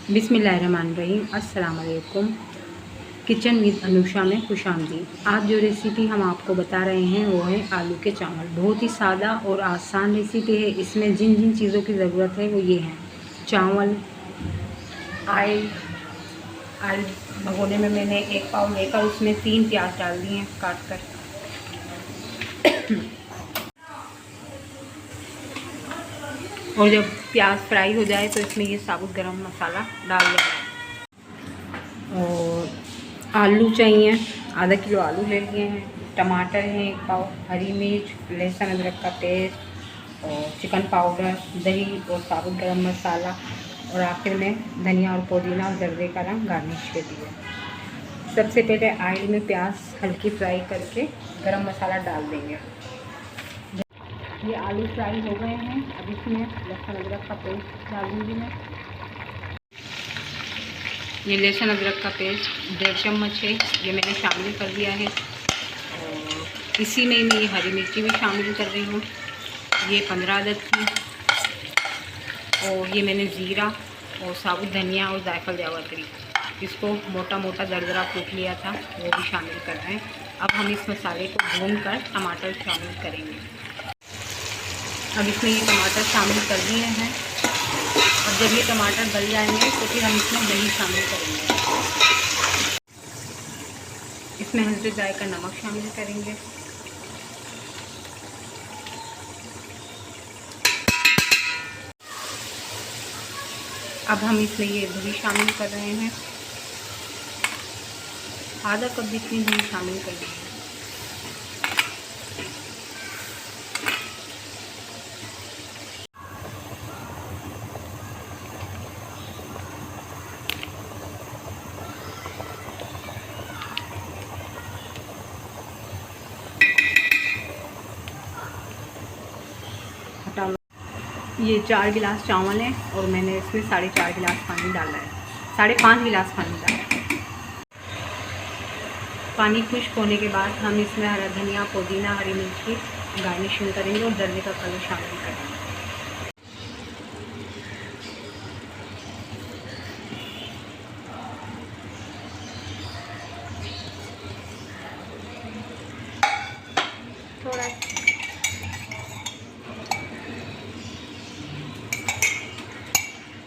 बिस्मिल्लाहिर्रहमानिर्रहीम। अस्सलाम वालेकुम। किचन विद अनुषा में खुशामदीद। आज जो रेसिपी हम आपको बता रहे हैं वो है आलू के चावल। बहुत ही सादा और आसान रेसिपी है। इसमें जिन जिन चीज़ों की ज़रूरत है वो ये हैं: चावल, ऑयल भगोने में मैंने 1 पाव लेकर उसमें 3 प्याज डाल दिए हैं काट कर। और जब प्याज फ्राई हो जाए तो इसमें ये साबुत गरम मसाला डाल दिया है। और आलू चाहिए, आधा किलो आलू ले लिए हैं। टमाटर हैं 1 पाव, हरी मिर्च, लहसुन अदरक का पेस्ट और चिकन पाउडर, दही और साबुत गरम मसाला और आखिर में धनिया और पुदीना और जर्दे का रंग गार्निश के लिए। सबसे पहले ऑयल में प्याज हल्की फ्राई करके गरम मसाला डाल देंगे। ये आलू फ्राई हो गए हैं। अब इसमें लहसुन अदरक का पेस्ट डालूंगी मैं। ये लहसुन अदरक का पेस्ट 1.5 चम्मच है, ये मैंने शामिल कर दिया है। और इसी में मैं ये हरी मिर्ची भी शामिल कर रही हूँ, ये 15 अदद की। और ये मैंने ज़ीरा और साबुत धनिया और जायफल जावित्री, इसको मोटा मोटा दरदरा कूट लिया था, वो भी शामिल कर रहे हैं। अब हम इस मसाले को भूनकर टमाटर शामिल करेंगे। अब इसमें ये टमाटर शामिल कर दिए हैं। अब जब ये टमाटर गल जाएंगे तो फिर हम इसमें दही शामिल करेंगे। इसमें हल्दी जायका नमक शामिल करेंगे। अब हम इसमें ये दही शामिल कर रहे हैं, आधा कप जितनी दही शामिल कर देंगे। ये 4 गिलास चावल हैं और मैंने इसमें 4.5 गिलास पानी डाला है, 5.5 गिलास पानी डाला है। पानी खुश्क होने के बाद हम इसमें हरा धनिया, पुदीना, हरी मिर्च की गार्निशिंग करेंगे और जर्दे का कलर शामिल करेंगे। थोड़ा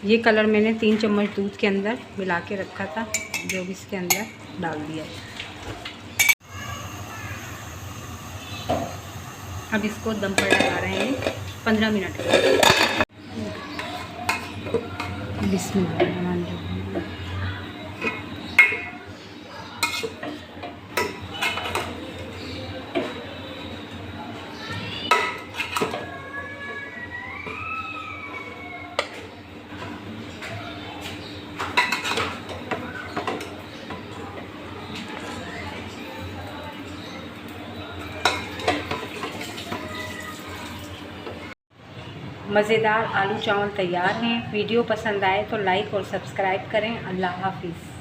ये कलर मैंने 3 चम्मच दूध के अंदर मिला के रखा था, जो भी इसके अंदर डाल दिया। अब इसको दम पर लगा रहे हैं 15 मिनट के लिए। बिस्मिल्लाह। मज़ेदार आलू चावल तैयार हैं। वीडियो पसंद आए तो लाइक और सब्सक्राइब करें। अल्लाह हाफिज़।